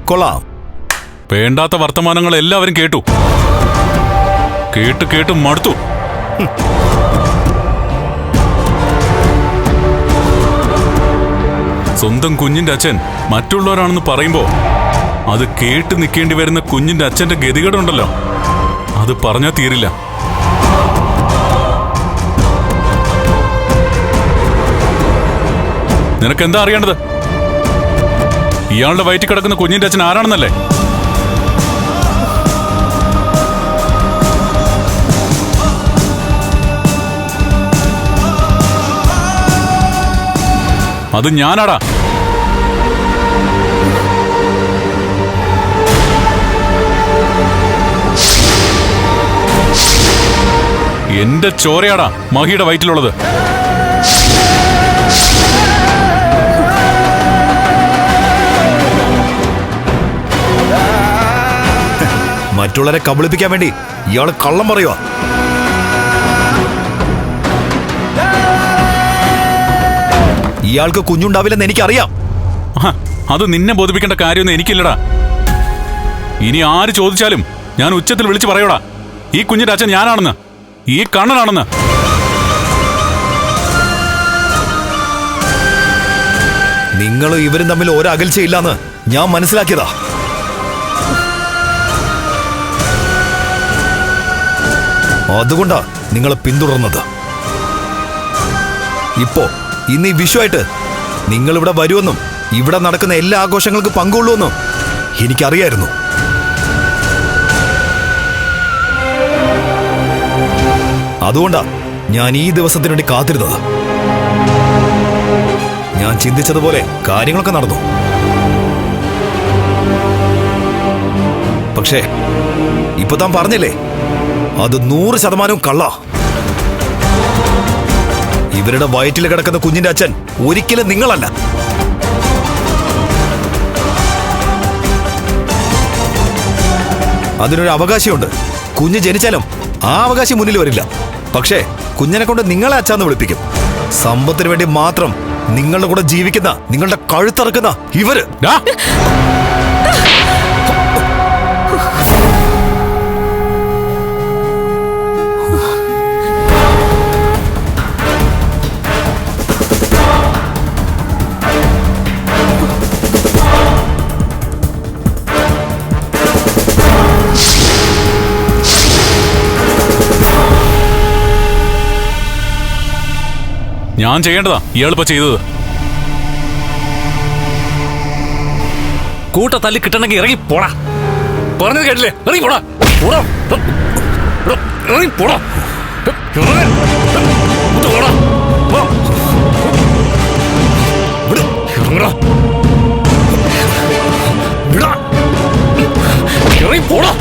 കൊള്ളാം. വേണ്ടാത്ത വർത്തമാനങ്ങൾ എല്ലാവരും കേട്ടു കേട്ട് കേട്ട് മടുത്തു. സ്വന്തം കുഞ്ഞിന്റെ അച്ഛൻ മറ്റുള്ളവരാണെന്ന് പറയുമ്പോ അത് കേട്ട് നിൽക്കേണ്ടി വരുന്ന കുഞ്ഞിന്റെ അച്ഛന്റെ ഗതികേടുണ്ടല്ലോ, അത് പറഞ്ഞാൽ തീരില്ല. നിനക്കെന്താ അറിയേണ്ടത്? ഇയാളുടെ വയറ്റിൽ കിടക്കുന്ന കുഞ്ഞിന്റെ അച്ഛൻ ആരാണെന്നല്ലേ? അത് ഞാനാടാ. എന്റെ ചോരയാടാ മഹിയുടെ വയറ്റിലുള്ളത്. മറ്റുള്ളവരെ കബളിപ്പിക്കാൻ വേണ്ടി ഇയാള് കള്ളം പറയുക. ഇയാൾക്ക് കുഞ്ഞുണ്ടാവില്ലെന്ന് എനിക്കറിയാം. അത് നിന്നെ ബോധിപ്പിക്കേണ്ട കാര്യമൊന്നും എനിക്കില്ലടാ. ഇനി ആര് ചോദിച്ചാലും ഞാൻ ഉച്ചത്തിൽ വിളിച്ചു പറയൂടാ, ഈ കുഞ്ഞിന്റെ അച്ഛൻ ഞാനാണെന്ന്, ഈ കണ്ണനാണെന്ന്. നിങ്ങളും ഇവരും തമ്മിൽ ഒരകൽച്ചയില്ലാന്ന് ഞാൻ മനസ്സിലാക്കിയതാ. അതുകൊണ്ടാ നിങ്ങളെ പിന്തുടർന്നത്. ഇന്ന് ഈ വിഷുവായിട്ട് നിങ്ങളിവിടെ വരുമെന്നും ഇവിടെ നടക്കുന്ന എല്ലാ ആഘോഷങ്ങൾക്കും പങ്കുകൊള്ളുമെന്നും എനിക്കറിയായിരുന്നു. അതുകൊണ്ടാ ഞാൻ ഈ ദിവസത്തിനു വേണ്ടി കാത്തിരുന്നത്. ഞാൻ ചിന്തിച്ചതുപോലെ കാര്യങ്ങളൊക്കെ നടന്നു. പക്ഷേ ഇപ്പൊ താൻ പറഞ്ഞില്ലേ, അത് 100% കള്ള. ഇവരുടെ വയറ്റിൽ കിടക്കുന്ന കുഞ്ഞിന്റെ അച്ഛൻ ഒരിക്കലും നിങ്ങളല്ല. അതിനൊരു അവകാശമുണ്ട്. കുഞ്ഞ് ജനിച്ചാലും ആ അവകാശം മുന്നിൽ വരില്ല. പക്ഷേ കുഞ്ഞിനെ കൊണ്ട് നിങ്ങളെ അച്ഛാന്ന് വിളിപ്പിക്കും. സമ്പത്തിന് വേണ്ടി മാത്രം നിങ്ങളുടെ കൂടെ ജീവിക്കുന്ന, നിങ്ങളുടെ കഴുത്തറക്കുന്ന ഇവര്. ഞാൻ ചെയ്യേണ്ടതാ ഇയാളിപ്പോ ചെയ്തത്. കൂട്ട തല്ലി കിട്ടണമെങ്കിൽ ഇറങ്ങി പോടാ. പറഞ്ഞത് കേട്ടില്ലേ? ഇറങ്ങി പോടാ. ഇറങ്ങി പോടാ. ഇറങ്ങി പോടാ.